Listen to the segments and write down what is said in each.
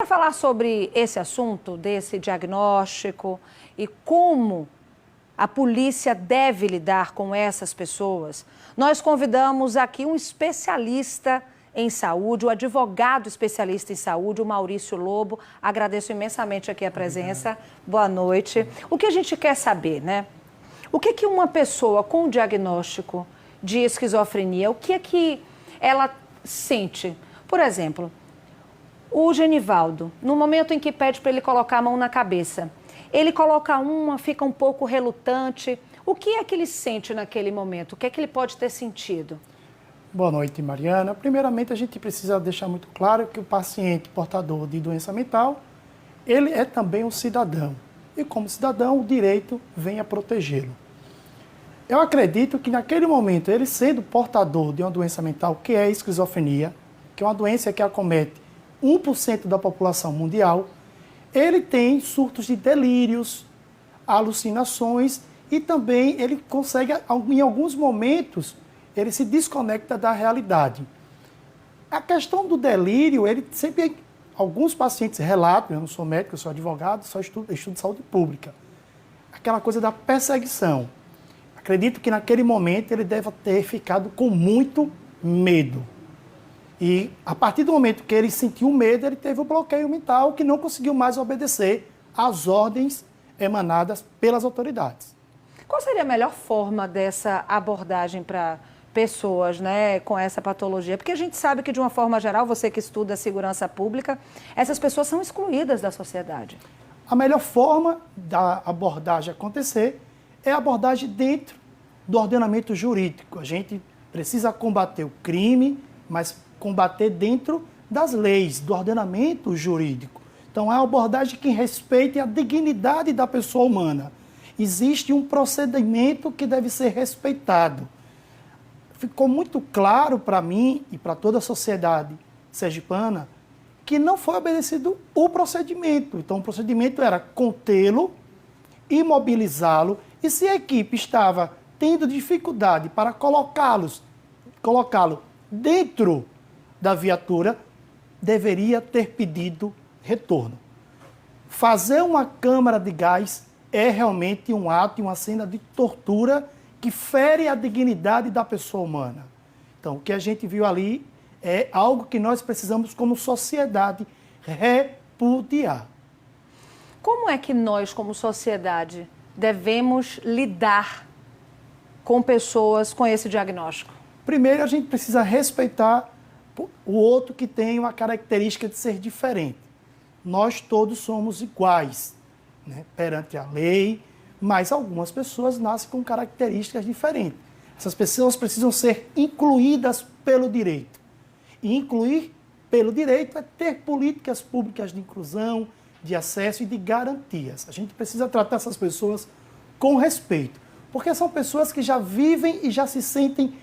Para falar sobre esse assunto, desse diagnóstico e como a polícia deve lidar com essas pessoas, nós convidamos aqui um especialista em saúde, o advogado especialista em saúde, o Maurício Lobo. Agradeço imensamente aqui a presença. Obrigado. Boa noite. O que a gente quer saber, né? O que uma pessoa com diagnóstico de esquizofrenia, o que ela sente? Por exemplo, o Genivaldo, no momento em que pede para ele colocar a mão na cabeça, ele coloca uma, fica um pouco relutante. O que é que ele sente naquele momento? O que é que ele pode ter sentido? Boa noite, Mariana. Primeiramente, a gente precisa deixar muito claro que o paciente portador de doença mental, ele é também um cidadão. E como cidadão, o direito vem a protegê-lo. Eu acredito que naquele momento, ele sendo portador de uma doença mental, que é a esquizofrenia, que é uma doença que acomete 1% da população mundial, ele tem surtos de delírios, alucinações e também ele consegue, em alguns momentos, ele se desconecta da realidade. A questão do delírio, ele sempre, alguns pacientes relatam, eu não sou médico, eu sou advogado, só estudo saúde pública, aquela coisa da perseguição. Acredito que naquele momento ele deve ter ficado com muito medo. E a partir do momento que ele sentiu medo, ele teve o bloqueio mental que não conseguiu mais obedecer às ordens emanadas pelas autoridades. Qual seria a melhor forma dessa abordagem para pessoas, né, com essa patologia? Porque a gente sabe que, de uma forma geral, você que estuda a segurança pública, essas pessoas são excluídas da sociedade. A melhor forma da abordagem acontecer é a abordagem dentro do ordenamento jurídico. A gente precisa combater o crime, mas combater dentro das leis, do ordenamento jurídico. Então, é uma abordagem que respeite a dignidade da pessoa humana. Existe um procedimento que deve ser respeitado. Ficou muito claro para mim e para toda a sociedade sergipana que não foi obedecido o procedimento. Então, o procedimento era contê-lo, imobilizá-lo, e se a equipe estava tendo dificuldade para colocá-lo dentro da viatura, deveria ter pedido retorno. Fazer uma câmara de gás é realmente um ato e uma cena de tortura que fere a dignidade da pessoa humana. Então, o que a gente viu ali é algo que nós precisamos, como sociedade, repudiar. Como é que nós, como sociedade, devemos lidar com pessoas com esse diagnóstico? Primeiro, a gente precisa respeitar o outro que tem uma característica de ser diferente. Nós todos somos iguais, né, perante a lei, mas algumas pessoas nascem com características diferentes. Essas pessoas precisam ser incluídas pelo direito. E incluir pelo direito é ter políticas públicas de inclusão, de acesso e de garantias. A gente precisa tratar essas pessoas com respeito, porque são pessoas que já vivem e já se sentem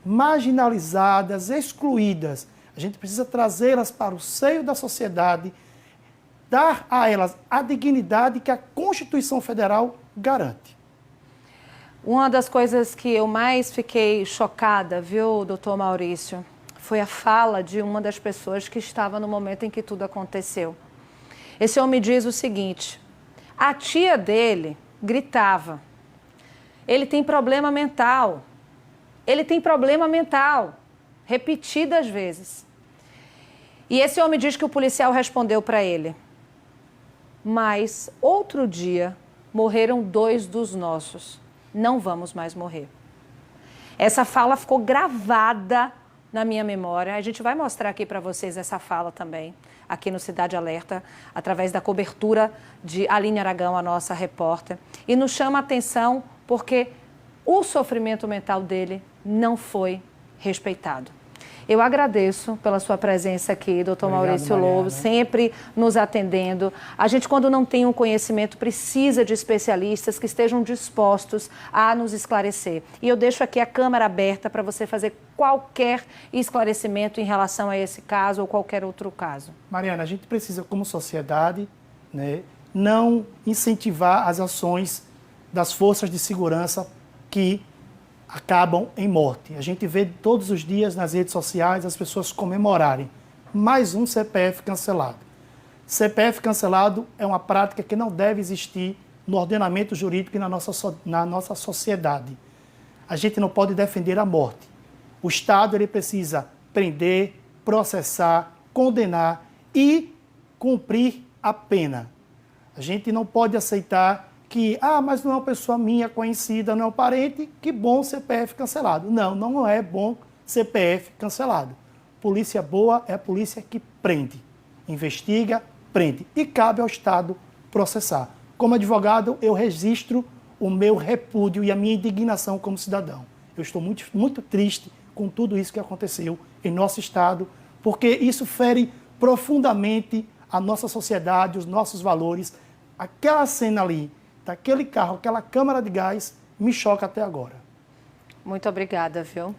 marginalizadas, excluídas. A gente precisa trazê-las para o seio da sociedade, dar a elas a dignidade que a Constituição Federal garante. Uma das coisas que eu mais fiquei chocada, viu, doutor Maurício, foi a fala de uma das pessoas que estava no momento em que tudo aconteceu. Esse homem diz o seguinte: a tia dele gritava, ele tem problema mental. Ele tem problema mental, repetidas vezes. E esse homem diz que o policial respondeu para ele: mas outro dia morreram 2 dos nossos, não vamos mais morrer. Essa fala ficou gravada na minha memória. A gente vai mostrar aqui para vocês essa fala também, aqui no Cidade Alerta, através da cobertura de Aline Aragão, a nossa repórter. E nos chama a atenção porque o sofrimento mental dele não foi respeitado. Eu agradeço pela sua presença aqui, doutor Maurício Lobo, sempre nos atendendo. A gente, quando não tem um conhecimento, precisa de especialistas que estejam dispostos a nos esclarecer. E eu deixo aqui a câmera aberta para você fazer qualquer esclarecimento em relação a esse caso ou qualquer outro caso. Mariana, a gente precisa, como sociedade, né, não incentivar as ações das forças de segurança que acabam em morte. A gente vê todos os dias nas redes sociais as pessoas comemorarem mais um CPF cancelado. CPF cancelado é uma prática que não deve existir no ordenamento jurídico e na nossa sociedade. A gente não pode defender a morte. O Estado ele precisa prender, processar, condenar e cumprir a pena. A gente não pode aceitar que, mas não é uma pessoa minha conhecida, não é um parente, que bom CPF cancelado. Não, não é bom CPF cancelado. Polícia boa é a polícia que prende, investiga, prende. E cabe ao Estado processar. Como advogado, eu registro o meu repúdio e a minha indignação como cidadão. Eu estou muito, muito triste com tudo isso que aconteceu em nosso Estado, porque isso fere profundamente a nossa sociedade, os nossos valores. Aquela cena ali, daquele carro, aquela câmara de gás, me choca até agora. Muito obrigada, viu?